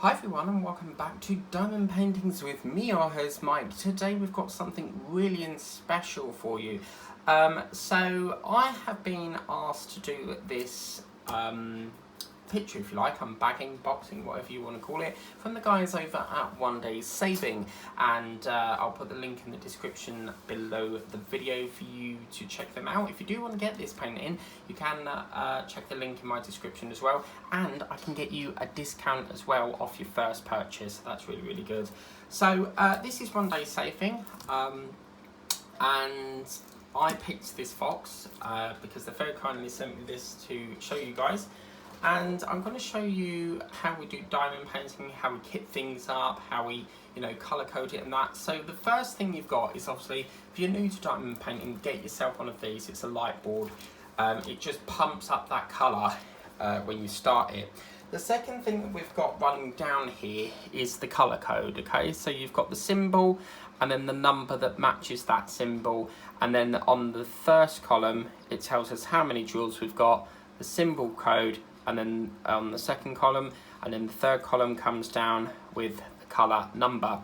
Hi everyone and welcome back to Diamond Paintings with me, your host Mike. Today we've got something really special for you. So I have been asked to do this picture, if you like, unbagging, boxing, whatever you want to call it, from the guys over at One Day Saving, and I'll put the link in the description below the video for you to check them out. If you do want to get this painting, you can check the link in my description as well, and I can get you a discount as well off your first purchase. That's really good. So this is One Day Saving, and I picked this fox because they very kindly sent me this to show you guys. And I'm going to show you how we do diamond painting, how we kit things up, how we, colour code it and that. So the first thing you've got is, obviously, if you're new to diamond painting, get yourself one of these. It's a light board. It just pumps up that colour when you start it. The second thing that we've got running down here is the colour code, okay? So you've got the symbol and then the number that matches that symbol. And then on the first column, it tells us how many drills we've got, the symbol code, and then on the second column, and then the third column comes down with the colour number.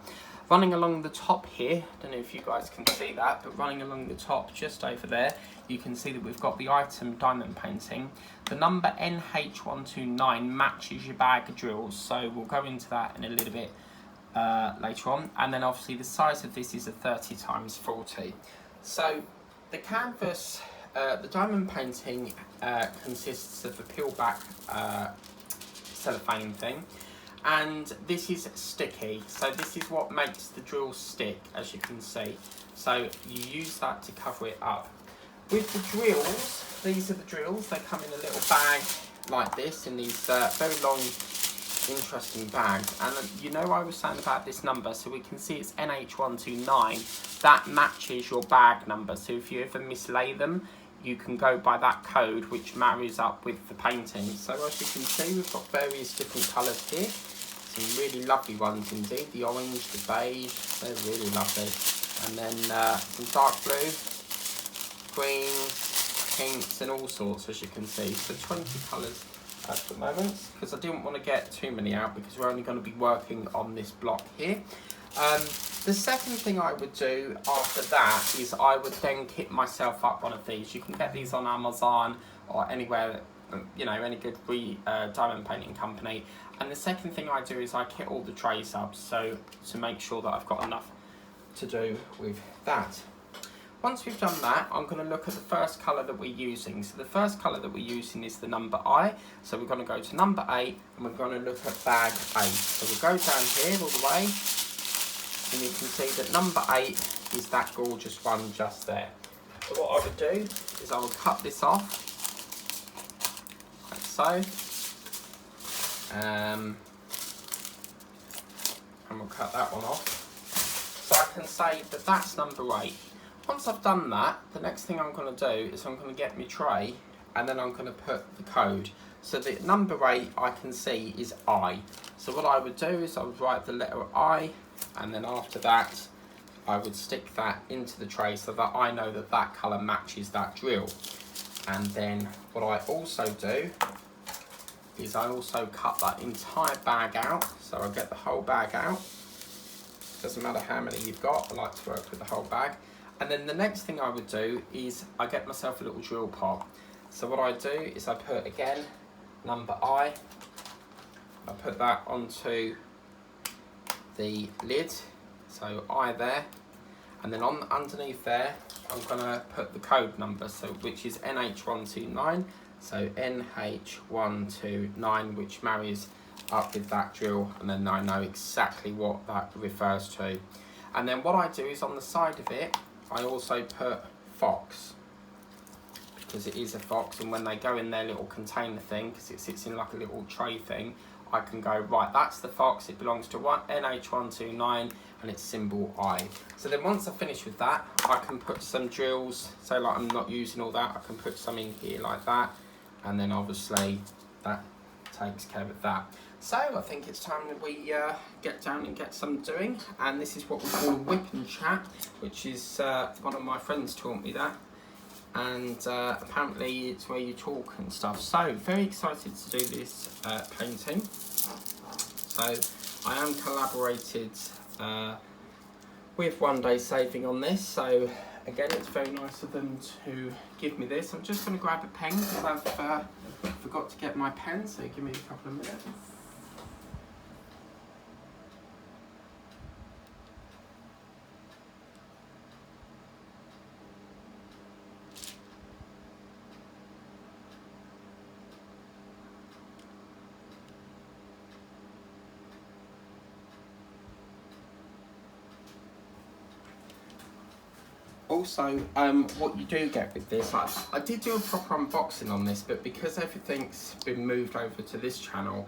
Running along the top here, I don't know if you guys can see that, but running along the top just over there, you can see that we've got the item diamond painting. The number NH129 matches your bag of drills, so we'll go into that in a little bit later on. And then obviously the size of this is a 30 x 40. So the canvas, the diamond painting consists of a peel back cellophane thing, and this is sticky, so this is what makes the drill stick, as you can see. So you use that to cover it up. With the drills, these are the drills, they come in a little bag like this, in these very long interesting bags. And I was saying about this number, so we can see it's NH129. That matches your bag number, so if you ever mislay them, you can go by that code, which marries up with the painting. So as you can see, we've got various different colours here. Some really lovely ones indeed. The orange, the beige, they're really lovely. And then some dark blue, green, pinks, and all sorts, as you can see. So 20 colours at the moment, because I didn't want to get too many out because we're only going to be working on this block here. The second thing I would do after that is I would then kit myself up one of these. You can get these on Amazon or anywhere, any good diamond painting company. And the second thing I do is I kit all the trays up, so to make sure that I've got enough to do with that. Once we've done that, I'm going to look at the first colour that we're using. So the first colour that we're using is the number I. So we're going to go to number 8 and we're going to look at bag 8. So we'll go down here all the way, and you can see that number 8 is that gorgeous one just there. So what I would do is I will cut this off, like so, and we'll cut that one off. So I can say that that's number 8. Once I've done that, the next thing I'm going to do is I'm going to get my tray, and then I'm going to put the code. So the number 8 I can see is I. So what I would do is I would write the letter I, and then after that I would stick that into the tray so that I know that that colour matches that drill. And then what I also do is I also cut that entire bag out, so I get the whole bag out. Doesn't matter how many you've got, I like to work with the whole bag. And then the next thing I would do is I get myself a little drill pot. So what I do is I put, again, number I put that onto the lid, so I there, and then underneath there I'm going to put the code number, so which is NH129, so NH129, which marries up with that drill, and then I know exactly what that refers to. And then what I do is on the side of it I also put fox, because it is a fox, and when they go in their little container thing, because it sits in like a little tray thing, I can go, right, that's the fox, it belongs to NH129 and it's symbol I. So then once I finish with that, I can put some drills, so like I'm not using all that, I can put some in here like that, and then obviously that takes care of that. So I think it's time that we get down and get some doing, and this is what we call a whip and chat, which is one of my friends taught me that. and apparently it's where you talk and stuff. So very excited to do this painting. So I am collaborated with One Day Saving on this, so again it's very nice of them to give me this. I'm just going to grab a pen because I've forgot to get my pen, so give me a couple of minutes. Also, what you do get with this, I did do a proper unboxing on this, but because everything's been moved over to this channel,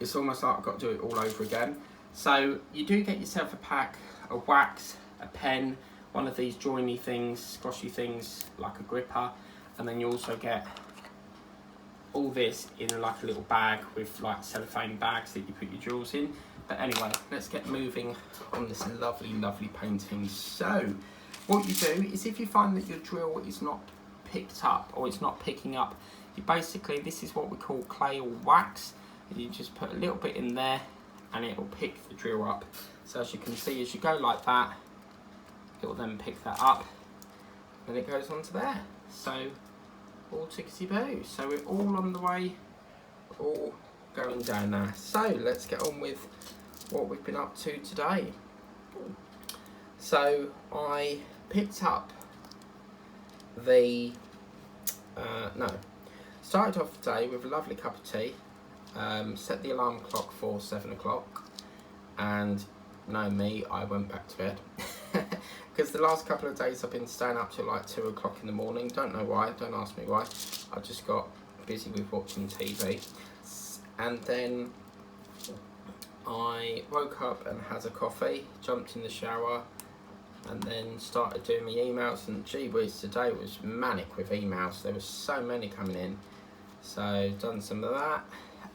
it's almost like I've got to do it all over again. So you do get yourself a pack of wax, a pen, one of these joiny things, squashy things like a gripper, and then you also get all this in like a little bag with like cellophane bags that you put your drills in. But anyway, let's get moving on this lovely, lovely painting. So what you do is, if you find that your drill is not picked up or it's not picking up, you basically, this is what we call clay or wax. You just put a little bit in there and it will pick the drill up. So as you can see, as you go like that, it will then pick that up and it goes onto there. So all tickety-boo. So we're all on the way, all going down now. So let's get on with what we've been up to today. So I picked up the, started off the day with a lovely cup of tea, set the alarm clock for 7 o'clock, and know me, I went back to bed. Because the last couple of days I've been staying up till like 2 o'clock in the morning, don't know why, don't ask me why, I just got busy with watching TV. And then I woke up and had a coffee, jumped in the shower, and then started doing my emails, and gee whiz, today was manic with emails. There were so many coming in, so done some of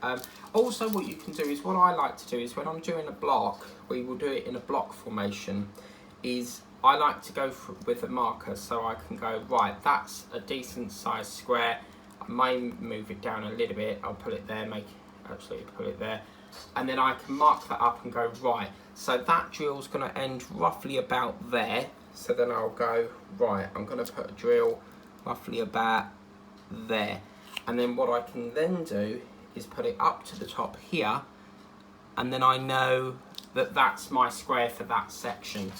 that. Also what you can do is, what I like to do is, when I'm doing a block, we will do it in a block formation, is I like to go with a marker, so I can go, right, that's a decent sized square, I may move it down a little bit, I'll put it there, put it there, and then I can mark that up and go, right, so that drill's going to end roughly about there. So then I'll go, right, I'm going to put a drill roughly about there. And then what I can then do is put it up to the top here, and then I know that that's my square for that section.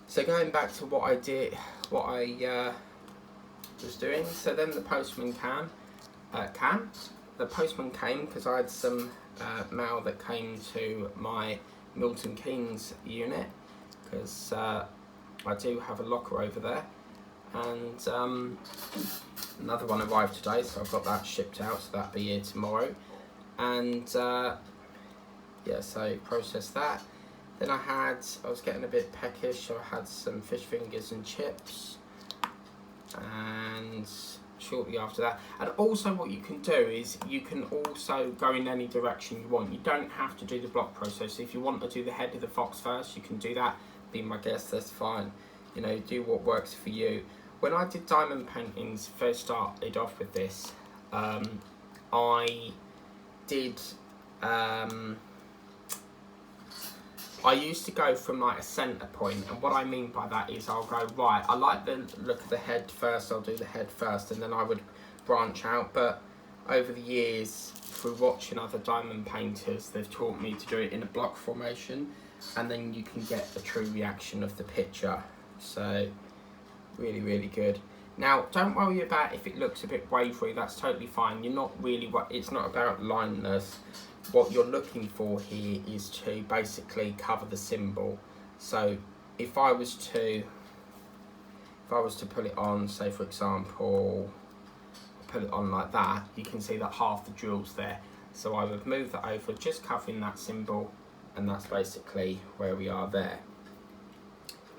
So going back to what I did, what I was doing, so then the postman the postman came because I had some mail that came to my Milton Keynes unit, because I do have a locker over there, and another one arrived today, so I've got that shipped out, so that'll be here tomorrow. And yeah, so processed that. Then I was getting a bit peckish, so I had some fish fingers and chips, and shortly after that. And also what you can do is, you can also go in any direction you want. You don't have to do the block process. If you want to do the head of the fox first, you can do that. Be my guest, that's fine. You know, do what works for you. When I did diamond paintings, first started off with this, I used to go from like a centre point, and what I mean by that is, I'll go, right, I like the look of the head first, I'll do the head first, and then I would branch out. But over the years, through watching other diamond painters, they've taught me to do it in a block formation, and then you can get a true reaction of the picture. So really, really good. Now, don't worry about if it looks a bit wavery, that's totally fine. You're not really, it's not about lineness. What you're looking for here is to basically cover the symbol. So if I was to put it on, say for example, put it on like that, you can see that half the drill's there. So I would move that over, just covering that symbol, and that's basically where we are there.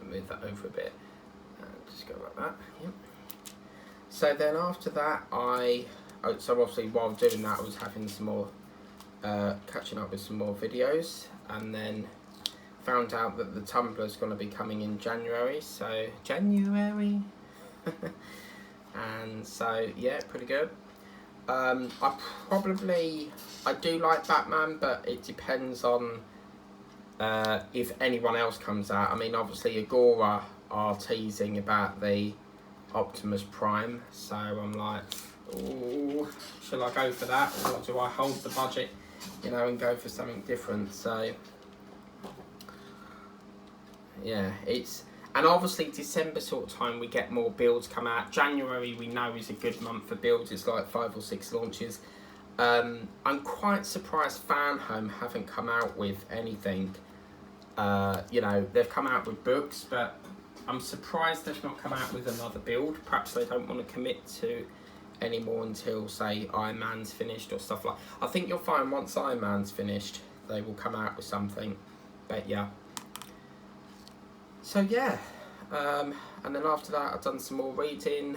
Move that over a bit, and just go like that. Yep. So then after that, so obviously while doing that, I was having some more, catching up with some more videos, and then found out that the Tumblr's going to be coming in January, so January. And so yeah, pretty good. I do like Batman, but it depends on if anyone else comes out. I mean, obviously Agora are teasing about the Optimus Prime, so I'm like, ooh, shall I go for that, or do I hold the budget, you know, and go for something different? So yeah, and obviously December sort of time we get more builds come out. January we know is a good month for builds. It's like 5 or 6 launches. I'm quite surprised Fanhome haven't come out with anything. You know, they've come out with books, but I'm surprised they've not come out with another build. Perhaps they don't want to commit to any more until, say, Iron Man's finished or stuff like. I think you'll find once Iron Man's finished, they will come out with something. But yeah. So yeah, and then after that I've done some more reading,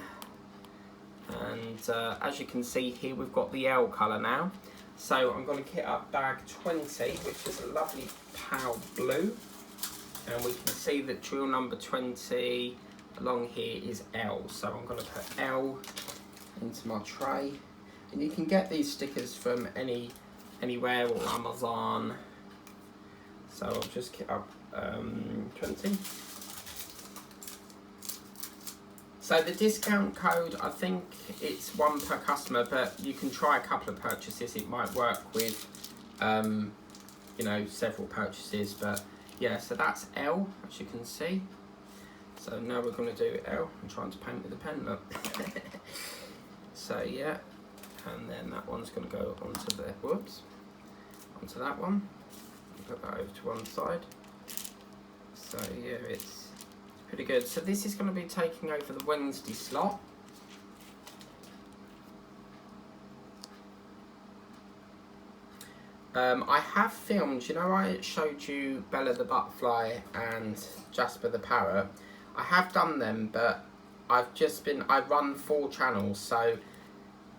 and as you can see here we've got the L colour now. So I'm going to kit up bag 20, which is a lovely pale blue, and we can see that drill number 20 along here is L. So I'm going to put L into my tray, and you can get these stickers from anywhere or Amazon. So I'll just kit up 20. So the discount code, I think it's 1 per customer, but you can try a couple of purchases. It might work with, you know, several purchases. But yeah, so that's L, as you can see. So now we're going to do L. I'm trying to paint with a pen, look. So yeah, and then that one's going to go onto the, onto that one. Put that over to one side. So yeah, it's pretty good. So this is going to be taking over the Wednesday slot. I have filmed, you know, I showed you Bella the Butterfly and Jasper the Parrot. I have done them, but I run 4 channels, so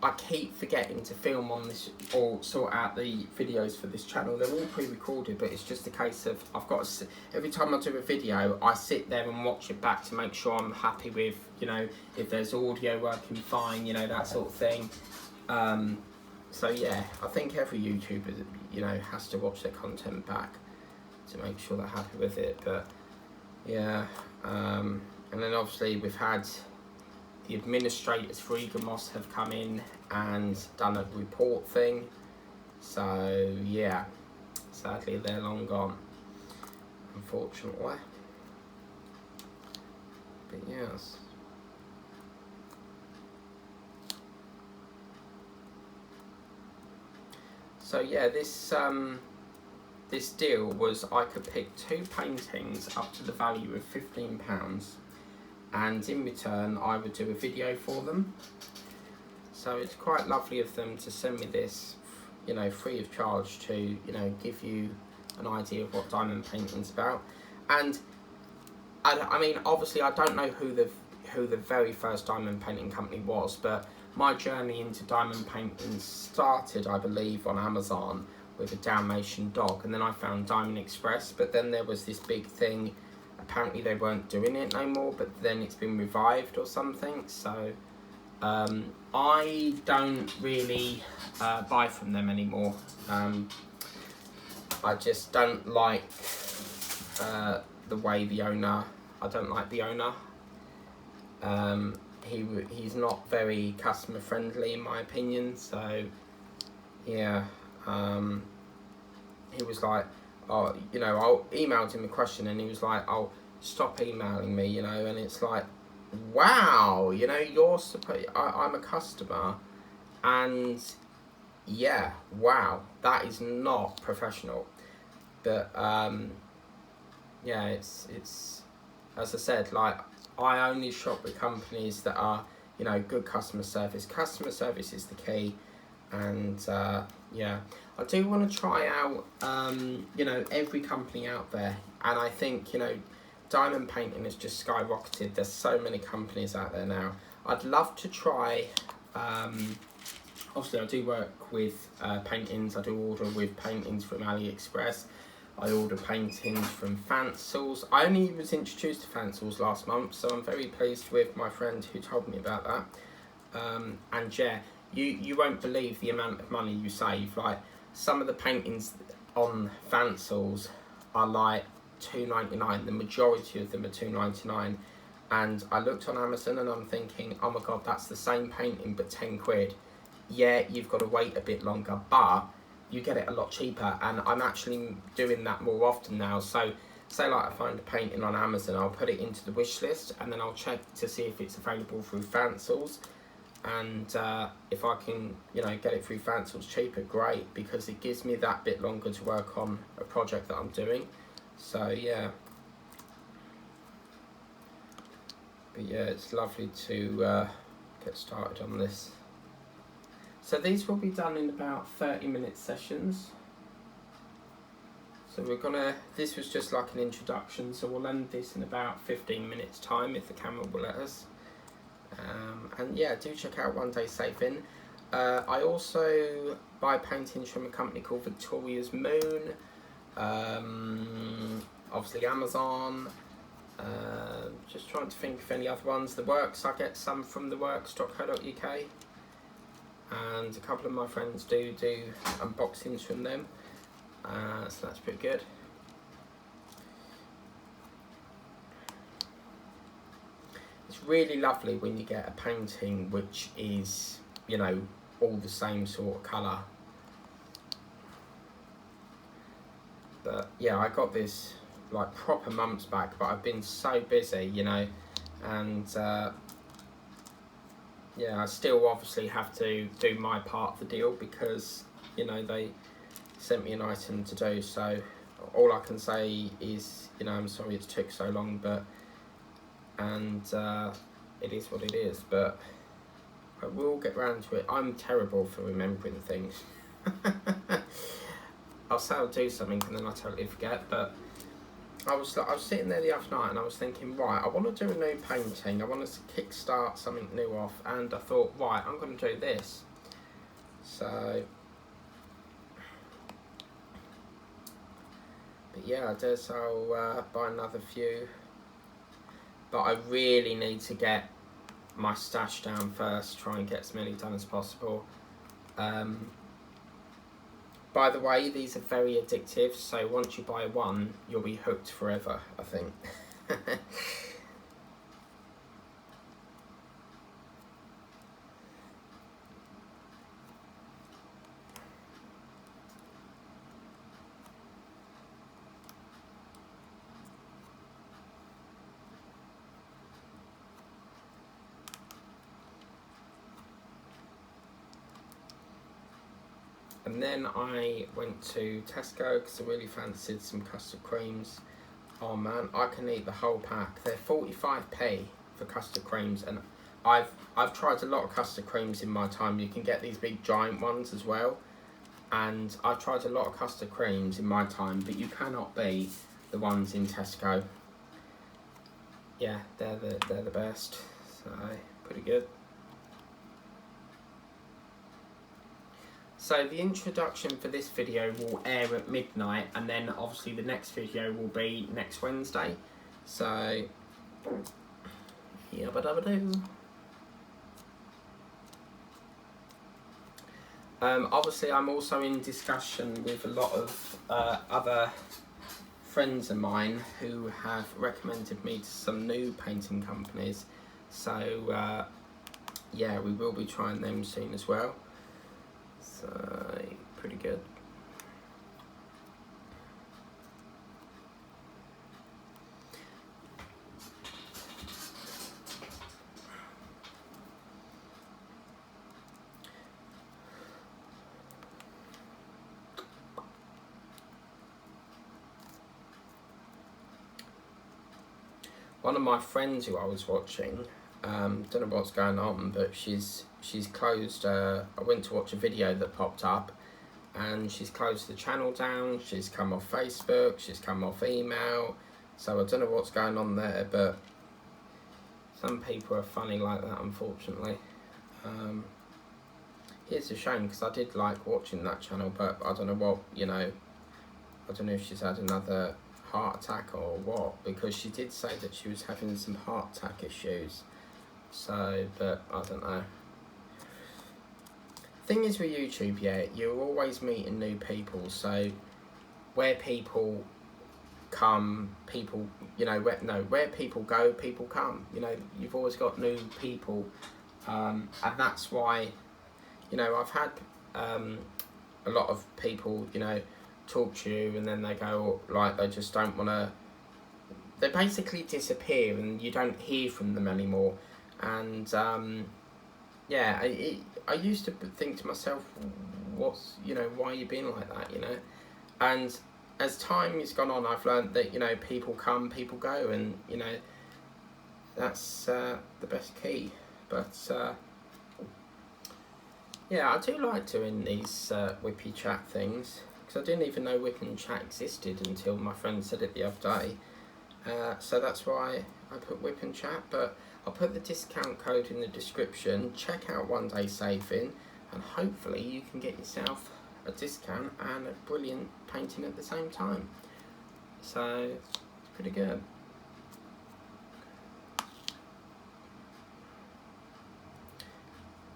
I keep forgetting to film on this or sort out the videos for this channel. They're all pre-recorded, but it's just a case of I've got to, every time I do a video, I sit there and watch it back to make sure I'm happy with, you know, if there's audio working fine, you know, that sort of thing. So yeah, I think every YouTuber, you know, has to watch their content back to make sure they're happy with it. But yeah, and then obviously we've had the administrators for Eaglemoss have come in and done a report thing. So yeah, sadly they're long gone, unfortunately. But yes. So yeah, this deal was I could pick 2 paintings up to the value of £15, and in return I would do a video for them. So it's quite lovely of them to send me this, you know, free of charge to, you know, give you an idea of what diamond painting's about. And I mean, obviously I don't know who the very first diamond painting company was, but my journey into diamond painting started, I believe, on Amazon with a Dalmatian dog, and then I found Diamond Express, but then there was this big thing, apparently they weren't doing it no more, but then it's been revived or something. So I don't really buy from them anymore. I just don't like the way the owner, I don't like the owner. He's not very customer friendly in my opinion. So yeah, he was like, oh, you know, I emailed him a question and he was like, oh, stop emailing me, you know. And it's like, wow, you know, I'm a customer, and yeah, wow, that is not professional. But yeah, it's as I said, like, I only shop with companies that are, you know, good customer service. Customer service is the key. And yeah, I do want to try out, you know, every company out there. And I think, you know, diamond painting has just skyrocketed. There's so many companies out there now. I'd love to try, obviously I do work with paintings. I do order with paintings from AliExpress. I order paintings from Fancels. I only was introduced to Fancels last month, so I'm very pleased with my friend who told me about that. And yeah, you won't believe the amount of money you save. Like, some of the paintings on Fancels are like £2.99. The majority of them are £2.99. And I looked on Amazon and I'm thinking, oh my god, that's the same painting but 10 quid. Yeah, you've got to wait a bit longer, but you get it a lot cheaper. And I'm actually doing that more often now. So say like I find a painting on Amazon, I'll put it into the wish list and then I'll check to see if it's available through Fancels. And if I can, you know, get it through Fancels cheaper, great, because it gives me that bit longer to work on a project that I'm doing. So yeah. But yeah, it's lovely to get started on this. So these will be done in about 30-minute sessions. So we're gonna, this was just like an introduction, so we'll end this in about 15 minutes time if the camera will let us. And yeah, do check out One Day Saving. I also buy paintings from a company called Victoria's Moon, obviously Amazon. Just trying to think of any other ones. The Works, I get some from theworks.co.uk, and a couple of my friends do unboxings from them, so that's pretty good. It's really lovely when you get a painting which is, you know, all the same sort of colour. But yeah, I got this like proper months back, but I've been so busy, you know, and yeah, I still obviously have to do my part of the deal because, you know, they sent me an item to do. So all I can say is, you know, I'm sorry it took so long, but it is what it is, but I will get round to it. I'm terrible for remembering things. I'll say I'll do something and then I totally forget. But I was sitting there the other night and I was thinking, right, I want to do a new painting, I want to kickstart something new off, and I thought, right, I'm going to do this. So, but yeah, I guess I'll buy another few. But I really need to get my stash down first, try and get as many done as possible. By the way, these are very addictive, so once you buy one, you'll be hooked forever, I think. And then I went to Tesco because I really fancied some custard creams. Oh man, I can eat the whole pack. They're 45p for custard creams, and I've tried a lot of custard creams in my time. You can get these big giant ones as well, and I've tried a lot of custard creams in my time, but you cannot beat the ones in Tesco. Yeah, they're the best. So pretty good. So the introduction for this video will air at midnight, and then obviously the next video will be next Wednesday. So, yabba-dabba-doo. Obviously I'm also in discussion with a lot of other friends of mine who have recommended me to some new painting companies. So, yeah, we will be trying them soon as well. So, pretty good. One of my friends who I was watching, don't know what's going on, but she's closed. I went to watch a video that popped up, and she's closed the channel down. She's come off Facebook. She's come off email. So I don't know what's going on there, but some people are funny like that, unfortunately. It's a shame because I did like watching that channel, but I don't know what, you know, I don't know if she's had another heart attack or what, because she did say that she was having some heart attack issues. So, but I don't know. thing is with YouTube, yeah, you're always meeting new people. So where people come, people, you know, where people go, people come. You know, you've always got new people, and that's why, you know, I've had a lot of people, you know, talk to you and then they go, like, they just don't want to, they basically disappear and you don't hear from them anymore. And yeah, I used to think to myself, what's, you know, why are you being like that, you know? And as time has gone on, I've learned that, you know, people come, people go, and, you know, that's the best key. But yeah, I do like doing these whippy chat things, because I didn't even know whipping chat existed until my friend said it the other day. So that's why I put whipping chat, but I'll put the discount code in the description. Check out One Day Saving, and hopefully you can get yourself a discount and a brilliant painting at the same time. So it's pretty good.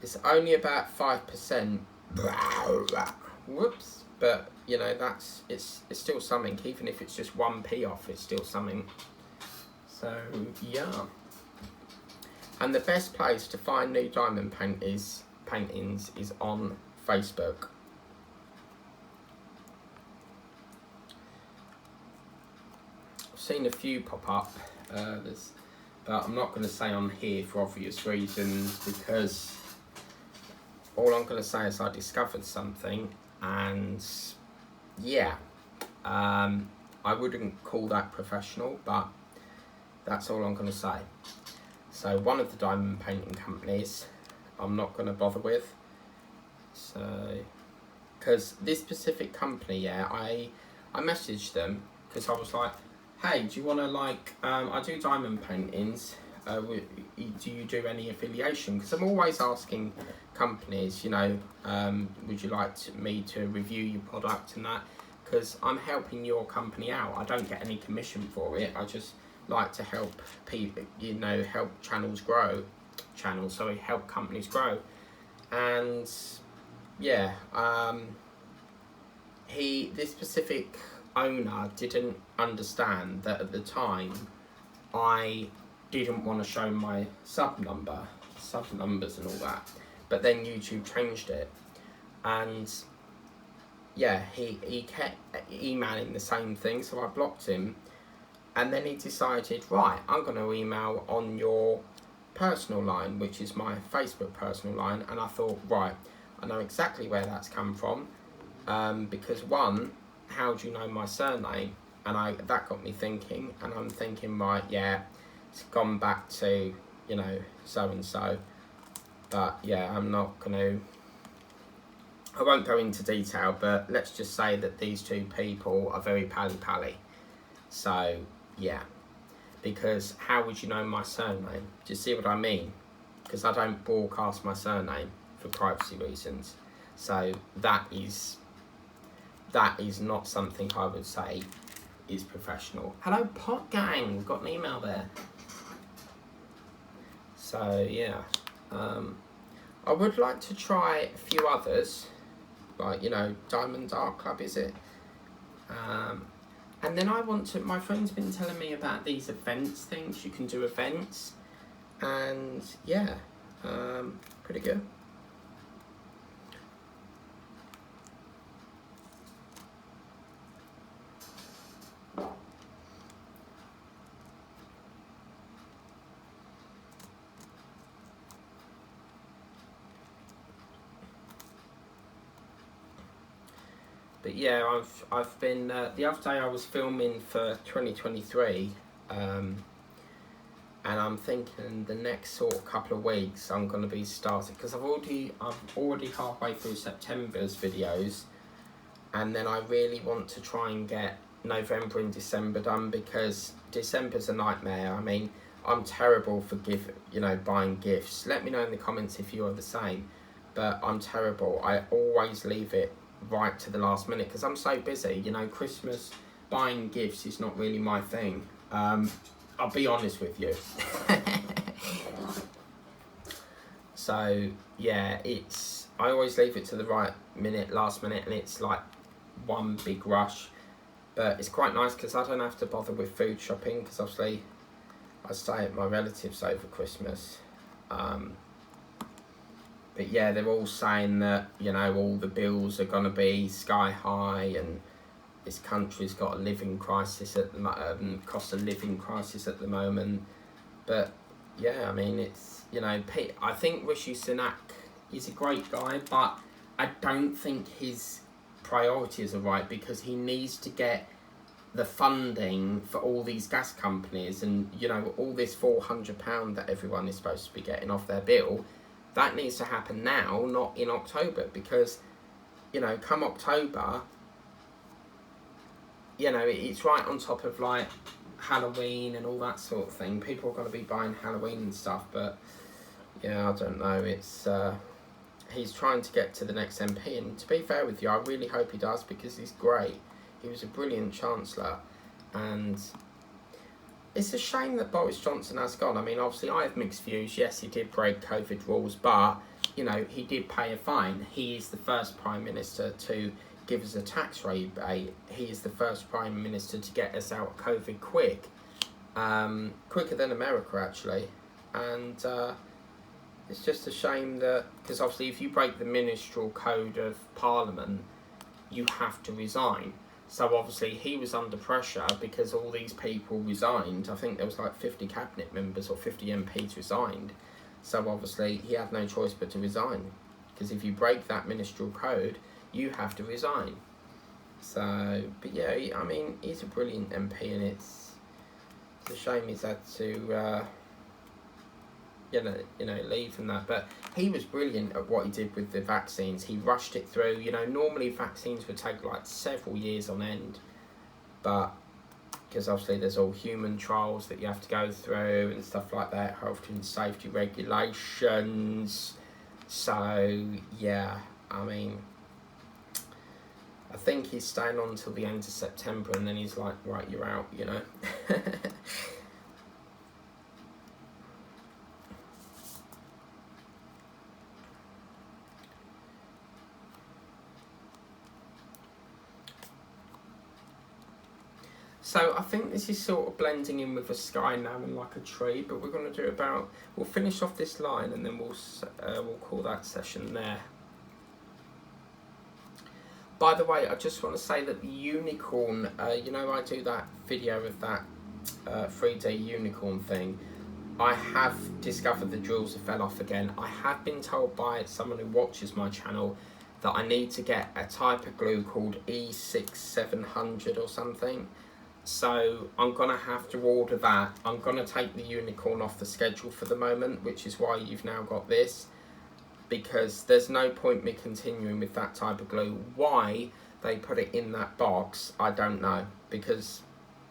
It's only about 5%. Whoops. But you know, that's it's still something. Even if it's just 1p off, it's still something. So yeah. And the best place to find new diamond paintings is on Facebook. I've seen a few pop up, but I'm not going to say on here for obvious reasons, because all I'm going to say is I discovered something, and yeah, I wouldn't call that professional, but that's all I'm going to say. So one of the diamond painting companies I'm not going to bother with, so because this specific company, yeah, I messaged them because I was like, hey, do you want to, like, I do diamond paintings, do you do any affiliation? Because I'm always asking companies, you know, would you like me to review your product and that, because I'm helping your company out. I don't get any commission for it. I just like to help people, you know, help help companies grow. And yeah, this specific owner didn't understand that at the time I didn't want to show my sub numbers and all that, but then YouTube changed it, and yeah, he kept emailing the same thing, so I blocked him. And then he decided, right, I'm going to email on your personal line, which is my Facebook personal line. And I thought, right, I know exactly where that's come from, because one, how do you know my surname? And that got me thinking, and I'm thinking, right, yeah, it's gone back to, you know, so and so. But yeah, I won't go into detail, but let's just say that these two people are very pally. So yeah, because how would you know my surname? Do you see what I mean? Because I don't broadcast my surname for privacy reasons. So that is not something I would say is professional. Hello, Pot Gang. We've got an email there. So yeah, I would like to try a few others, like, you know, Diamond Art Club, is it? And then my friend's been telling me about these events things. You can do events, and yeah, pretty good. But yeah, I've been the other day I was filming for 2023, and I'm thinking the next sort of couple of weeks I'm going to be starting, because I'm already halfway through September's videos, and then I really want to try and get November and December done, because December's a nightmare. I mean, I'm terrible for buying gifts. Let me know in the comments if you're the same, but I'm terrible. I always leave it right to the last minute because I'm so busy. You know, Christmas buying gifts is not really my thing. I'll be honest with you. So yeah, it's I always leave it to the last minute, and it's like one big rush. But it's quite nice because I don't have to bother with food shopping, because obviously I stay at my relatives over Christmas. But yeah, they're all saying that, you know, all the bills are going to be sky high, and this country's got a living crisis at the cost of living crisis at the moment. But yeah, I mean, it's, you know, I think Rishi Sunak is a great guy, but I don't think his priorities are right, because he needs to get the funding for all these gas companies, and, you know, all this £400 that everyone is supposed to be getting off their bill. That needs to happen now, not in October, because, you know, come October, you know, it's right on top of like Halloween and all that sort of thing. People are going to be buying Halloween and stuff, but yeah, I don't know. It's he's trying to get to the next MP, and to be fair with you, I really hope he does, because he's great. He was a brilliant Chancellor, and it's a shame that Boris Johnson has gone. I mean, obviously, I have mixed views. Yes, he did break COVID rules, but, you know, he did pay a fine. He is the first Prime Minister to give us a tax rebate. He is the first Prime Minister to get us out of COVID quicker than America, actually. And it's just a shame that, because obviously if you break the ministerial code of Parliament, you have to resign. So obviously he was under pressure because all these people resigned. I think there was like 50 cabinet members or 50 MPs resigned. So obviously he had no choice but to resign, because if you break that ministerial code, you have to resign. So, but yeah, I mean, he's a brilliant MP, and it's a shame he's had to you know, leave and that. But he was brilliant at what he did with the vaccines. He rushed it through. You know, normally vaccines would take like several years on end, but because obviously there's all human trials that you have to go through and stuff like that, health and safety regulations. So yeah, I mean, I think he's staying on until the end of September, and then he's like, right, you're out, you know. So I think this is sort of blending in with the sky now and like a tree, but we're going to do we'll finish off this line, and then we'll call that session there. By the way, I just want to say that the unicorn, you know, I do that video of that 3D unicorn thing. I have discovered the drills have fell off again. I have been told by someone who watches my channel that I need to get a type of glue called E6700 or something. So I'm going to have to order that. I'm going to take the unicorn off the schedule for the moment, which is why you've now got this, because there's no point me continuing with that type of glue. Why they put it in that box, I don't know, because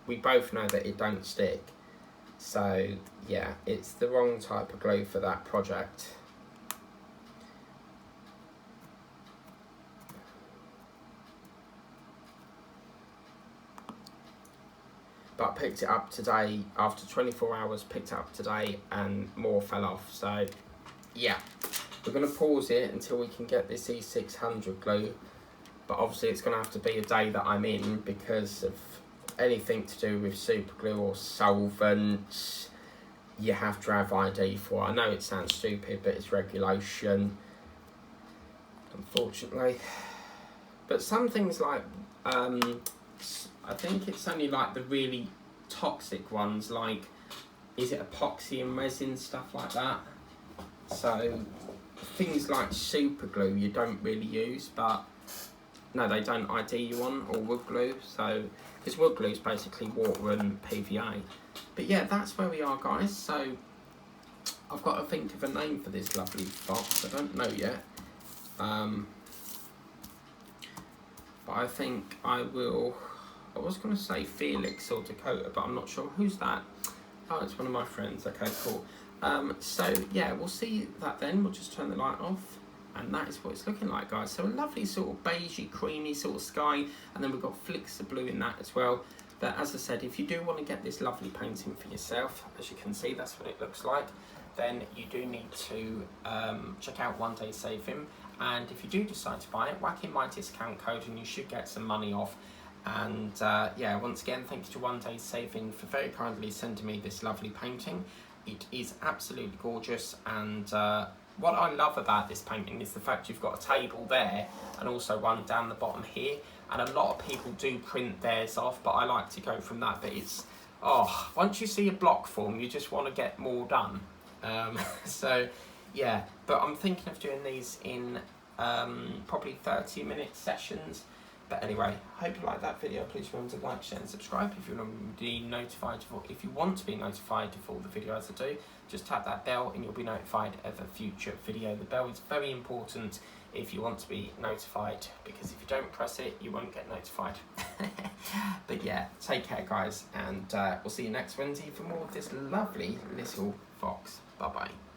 we both know that it don't stick. So yeah, it's the wrong type of glue for that project. But I picked it up today, after 24 hours, picked it up today, and more fell off. So yeah, we're going to pause it until we can get this E600 glue. But obviously it's going to have to be a day that I'm in, because of anything to do with super glue or solvents, you have to have ID for. I know it sounds stupid, but it's regulation, unfortunately. But some things like, I think it's only like the really toxic ones, like, is it epoxy and resin, stuff like that. So things like super glue you don't really use, but no, they don't ID you on, or wood glue. So, because wood glue is basically water and PVA. But yeah, that's where we are, guys. So I've got to think of a name for this lovely box. I don't know yet. But I think I will. I was going to say Felix or Dakota, but I'm not sure. Who's that? Oh, it's one of my friends. Okay, cool. So yeah, we'll see that then. We'll just turn the light off, and that is what it's looking like, guys. So a lovely sort of beigey, creamy sort of sky, and then we've got flicks of blue in that as well. But as I said, if you do want to get this lovely painting for yourself, as you can see, that's what it looks like, then you do need to check out One Day Save Him. And if you do decide to buy it, whack in my discount code and you should get some money off. And yeah, once again, thank you to One Day Saving for very kindly sending me this lovely painting. It is absolutely gorgeous, and what I love about this painting is the fact you've got a table there and also one down the bottom here. And a lot of people do print theirs off, but I like to go from that. But it's, oh, once you see a block form, you just want to get more done. So yeah, but I'm thinking of doing these in probably 30-minute sessions. But anyway, hope you like that video. Please remember to like, share and subscribe if you want to be notified of all the videos I do. Just tap that bell and you'll be notified of a future video. The bell is very important if you want to be notified, because if you don't press it, you won't get notified. But yeah, take care guys, and we'll see you next Wednesday for more of this lovely little fox. Bye bye.